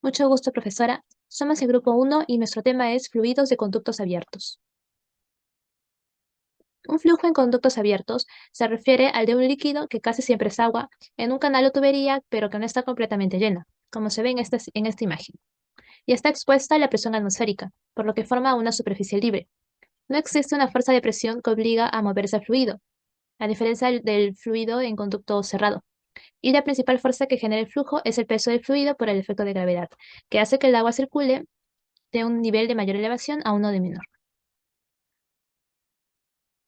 Mucho gusto, profesora. Somos el grupo 1 y nuestro tema es fluidos de conductos abiertos. Un flujo en conductos abiertos se refiere al de un líquido que casi siempre es agua en un canal o tubería, pero que no está completamente llena, como se ve en esta imagen, y está expuesta a la presión atmosférica, por lo que forma una superficie libre. No existe una fuerza de presión que obliga a moverse el fluido, a diferencia del fluido en conducto cerrado. Y la principal fuerza que genera el flujo es el peso del fluido por el efecto de gravedad, que hace que el agua circule de un nivel de mayor elevación a uno de menor.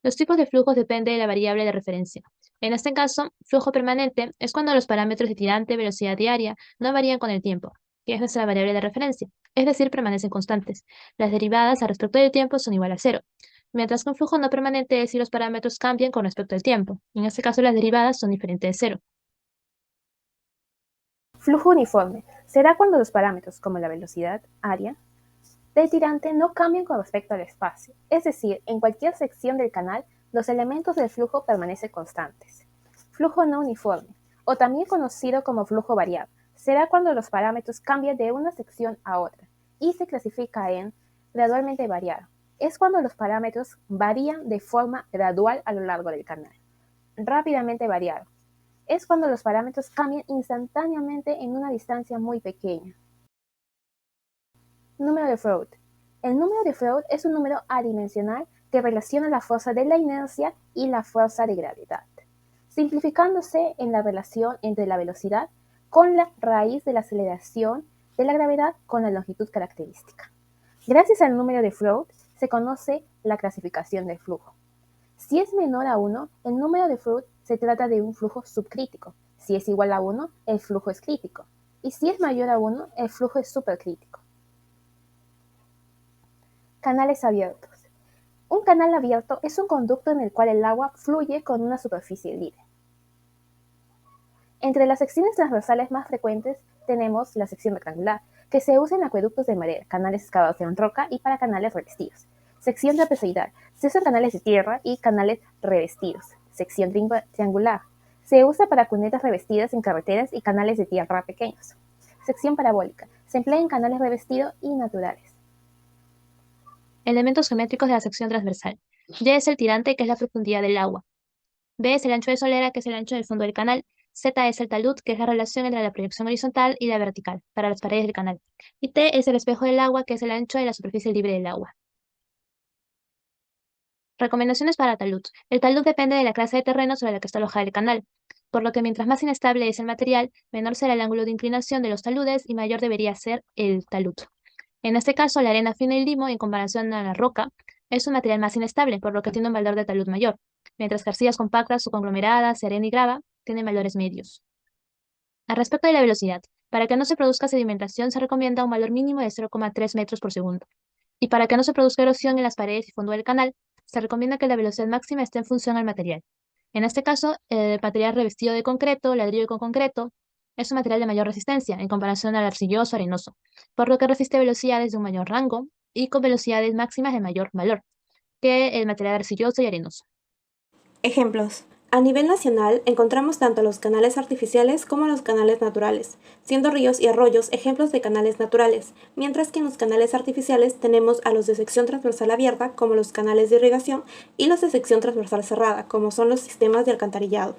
Los tipos de flujos dependen de la variable de referencia. En este caso, flujo permanente es cuando los parámetros de tirante, velocidad y área no varían con el tiempo, que es nuestra variable de referencia, es decir, permanecen constantes. Las derivadas al respecto del tiempo son igual a cero, mientras que un flujo no permanente es si los parámetros cambian con respecto al tiempo. En este caso, las derivadas son diferentes de cero. Flujo uniforme se da cuando los parámetros, como la velocidad, área, del tirante no cambian con respecto al espacio, es decir, en cualquier sección del canal los elementos del flujo permanecen constantes. Flujo no uniforme, o también conocido como flujo variable, se da cuando los parámetros cambian de una sección a otra y se clasifica en gradualmente variado. Es cuando los parámetros varían de forma gradual a lo largo del canal. Rápidamente variado es cuando los parámetros cambian instantáneamente en una distancia muy pequeña. Número de Freud. El número de Freud es un número adimensional que relaciona la fuerza de la inercia y la fuerza de gravedad, simplificándose en la relación entre la velocidad con la raíz de la aceleración de la gravedad con la longitud característica. Gracias al número de Freud se conoce la clasificación del flujo. Si es menor a 1, el número de Freud se trata de un flujo subcrítico. Si es igual a 1, el flujo es crítico. Y si es mayor a 1, el flujo es supercrítico. Canales abiertos. Un canal abierto es un conducto en el cual el agua fluye con una superficie libre. Entre las secciones transversales más frecuentes tenemos la sección rectangular, que se usa en acueductos de madera, canales excavados en roca y para canales revestidos. Sección trapezoidal. Se usan canales de tierra y canales revestidos. Sección triangular. Se usa para cunetas revestidas en carreteras y canales de tierra pequeños. Sección parabólica. Se emplea en canales revestidos y naturales. Elementos geométricos de la sección transversal. Y es el tirante, que es la profundidad del agua. B es el ancho de solera, que es el ancho del fondo del canal. Z es el talud, que es la relación entre la proyección horizontal y la vertical, para las paredes del canal. Y T es el espejo del agua, que es el ancho de la superficie libre del agua. Recomendaciones para talud. El talud depende de la clase de terreno sobre la que está alojada el canal, por lo que mientras más inestable es el material, menor será el ángulo de inclinación de los taludes y mayor debería ser el talud. En este caso, la arena fina y limo, en comparación a la roca, es un material más inestable, por lo que tiene un valor de talud mayor, mientras que arcillas compactas o conglomeradas, arena y grava tienen valores medios. Al respecto de la velocidad, para que no se produzca sedimentación se recomienda un valor mínimo de 0,3 metros por segundo. Y para que no se produzca erosión en las paredes y fondo del canal, se recomienda que la velocidad máxima esté en función al material. En este caso, el material revestido de concreto, ladrillo con concreto, es un material de mayor resistencia en comparación al arcilloso arenoso, por lo que resiste velocidades de un mayor rango y con velocidades máximas de mayor valor que el material arcilloso y arenoso. Ejemplos. A nivel nacional encontramos tanto los canales artificiales como los canales naturales, siendo ríos y arroyos ejemplos de canales naturales, mientras que en los canales artificiales tenemos a los de sección transversal abierta como los canales de irrigación y los de sección transversal cerrada como son los sistemas de alcantarillado.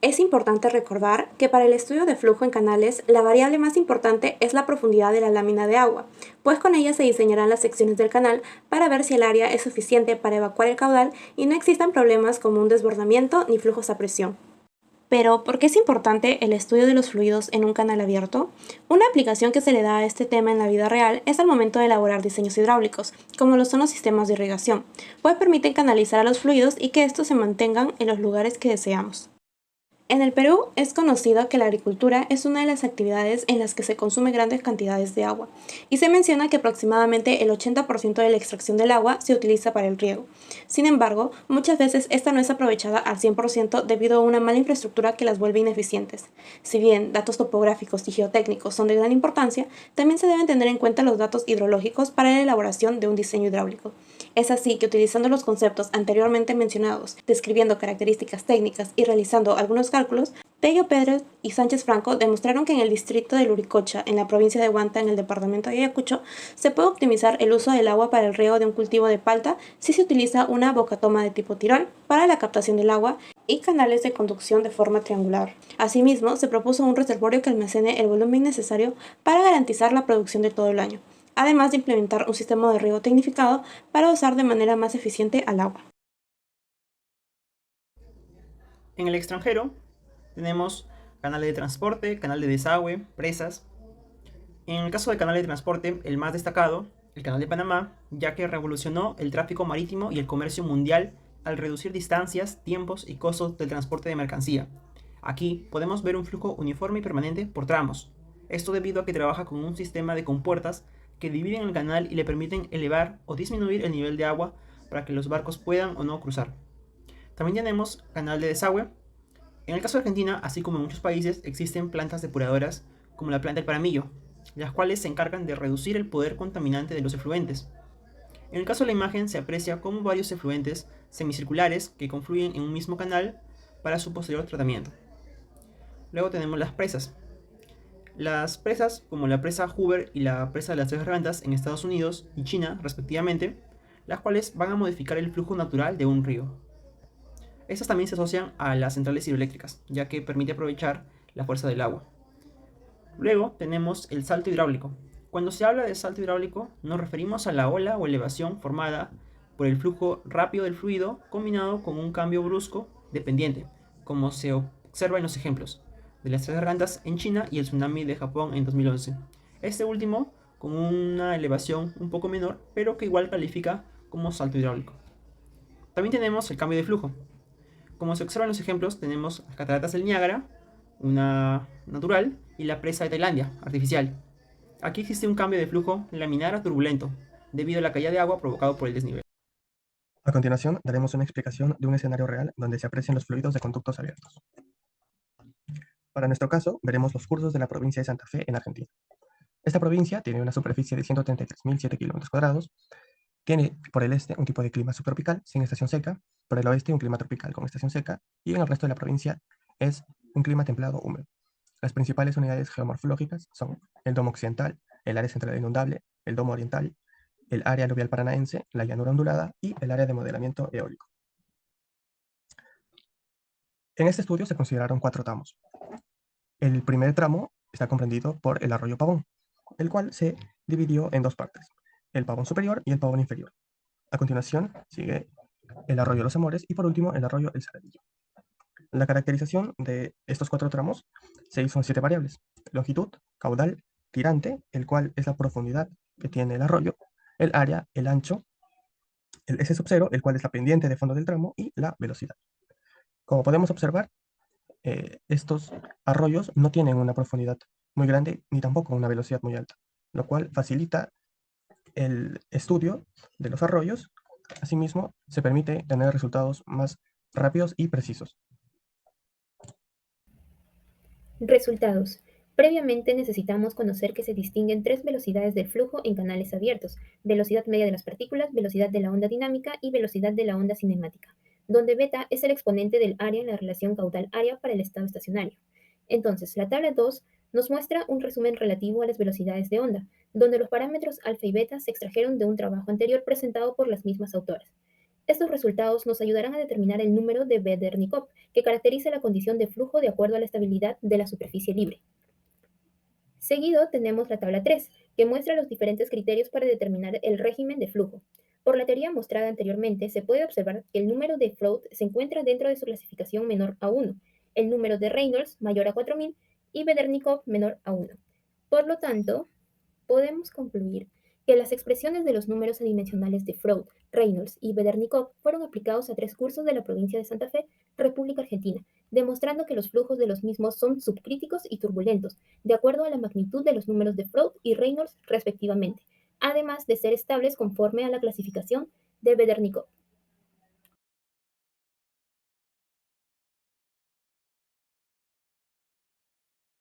Es importante recordar que para el estudio de flujo en canales, la variable más importante es la profundidad de la lámina de agua, pues con ella se diseñarán las secciones del canal para ver si el área es suficiente para evacuar el caudal y no existan problemas como un desbordamiento ni flujos a presión. Pero, ¿por qué es importante el estudio de los fluidos en un canal abierto? Una aplicación que se le da a este tema en la vida real es al momento de elaborar diseños hidráulicos, como lo son los sistemas de irrigación, pues permiten canalizar a los fluidos y que estos se mantengan en los lugares que deseamos. En el Perú es conocido que la agricultura es una de las actividades en las que se consume grandes cantidades de agua, y se menciona que aproximadamente el 80% de la extracción del agua se utiliza para el riego. Sin embargo, muchas veces esta no es aprovechada al 100% debido a una mala infraestructura que las vuelve ineficientes. Si bien datos topográficos y geotécnicos son de gran importancia, también se deben tener en cuenta los datos hidrológicos para la elaboración de un diseño hidráulico. Es así que utilizando los conceptos anteriormente mencionados, describiendo características técnicas y realizando algunos cálculos, Tello Pérez y Sánchez Franco demostraron que en el distrito de Luricocha, en la provincia de Huanta, en el departamento de Ayacucho, se puede optimizar el uso del agua para el riego de un cultivo de palta si se utiliza una bocatoma de tipo tirón para la captación del agua y canales de conducción de forma triangular. Asimismo, se propuso un reservorio que almacene el volumen necesario para garantizar la producción de todo el año, además de implementar un sistema de riego tecnificado para usar de manera más eficiente al agua. En el extranjero tenemos canales de transporte, canal de desagüe, presas. En el caso del canal de transporte, el más destacado, el Canal de Panamá, ya que revolucionó el tráfico marítimo y el comercio mundial al reducir distancias, tiempos y costos del transporte de mercancía. Aquí podemos ver un flujo uniforme y permanente por tramos. Esto debido a que trabaja con un sistema de compuertas que dividen el canal y le permiten elevar o disminuir el nivel de agua para que los barcos puedan o no cruzar. También tenemos canal de desagüe. En el caso de Argentina, así como en muchos países, existen plantas depuradoras como la planta del Paramillo, las cuales se encargan de reducir el poder contaminante de los efluentes. En el caso de la imagen se aprecia cómo varios efluentes semicirculares que confluyen en un mismo canal para su posterior tratamiento. Luego tenemos las presas. Las presas, como la presa Hoover y la presa de las Tres Gargantas en Estados Unidos y China, respectivamente, las cuales van a modificar el flujo natural de un río. Estas también se asocian a las centrales hidroeléctricas, ya que permite aprovechar la fuerza del agua. Luego tenemos el salto hidráulico. Cuando se habla de salto hidráulico, nos referimos a la ola o elevación formada por el flujo rápido del fluido combinado con un cambio brusco de pendiente, como se observa en los ejemplos de las Tres Gargantas en China y el tsunami de Japón en 2011. Este último con una elevación un poco menor, pero que igual califica como salto hidráulico. También tenemos el cambio de flujo. Como se observa en los ejemplos, tenemos las cataratas del Niágara, una natural, y la presa de Tailandia, artificial. Aquí existe un cambio de flujo laminar a turbulento, debido a la caída de agua provocado por el desnivel. A continuación, daremos una explicación de un escenario real donde se aprecian los fluidos de conductos abiertos. Para nuestro caso, veremos los cursos de la provincia de Santa Fe en Argentina. Esta provincia tiene una superficie de 133.007 km², tiene por el este un tipo de clima subtropical sin estación seca, por el oeste un clima tropical con estación seca, y en el resto de la provincia es un clima templado húmedo. Las principales unidades geomorfológicas son el domo occidental, el área central inundable, el domo oriental, el área aluvial paranaense, la llanura ondulada y el área de modelamiento eólico. En este estudio se consideraron 4 tramos. El primer tramo está comprendido por el arroyo Pavón, el cual se dividió en 2 partes, el Pavón superior y el Pavón inferior. A continuación sigue el arroyo Los Amores y por último el arroyo El Saladillo. La caracterización de estos 4 tramos se hizo en 7 variables: longitud, caudal, tirante, el cual es la profundidad que tiene el arroyo, el área, el ancho, el S sub 0, el cual es la pendiente de fondo del tramo, y la velocidad. Como podemos observar, estos arroyos no tienen una profundidad muy grande ni tampoco una velocidad muy alta, lo cual facilita el estudio de los arroyos. Asimismo, se permite tener resultados más rápidos y precisos. Resultados. Previamente necesitamos conocer que se distinguen 3 velocidades del flujo en canales abiertos: velocidad media de las partículas, velocidad de la onda dinámica y velocidad de la onda cinemática, donde beta es el exponente del área en la relación caudal-área para el estado estacionario. Entonces, la tabla 2 nos muestra un resumen relativo a las velocidades de onda, donde los parámetros alfa y beta se extrajeron de un trabajo anterior presentado por las mismas autoras. Estos resultados nos ayudarán a determinar el número de Vedernikov, que caracteriza la condición de flujo de acuerdo a la estabilidad de la superficie libre. Seguido tenemos la tabla 3, que muestra los diferentes criterios para determinar el régimen de flujo. Por la teoría mostrada anteriormente, se puede observar que el número de float se encuentra dentro de su clasificación menor a 1, el número de Reynolds mayor a 4000 y Vedernikov menor a 1. Por lo tanto, podemos concluir que las expresiones de los números adimensionales de Freud, Reynolds y Vedernikov fueron aplicados a 3 cursos de la provincia de Santa Fe, República Argentina, demostrando que los flujos de los mismos son subcríticos y turbulentos, de acuerdo a la magnitud de los números de Freud y Reynolds respectivamente, además de ser estables conforme a la clasificación de Vedernikov.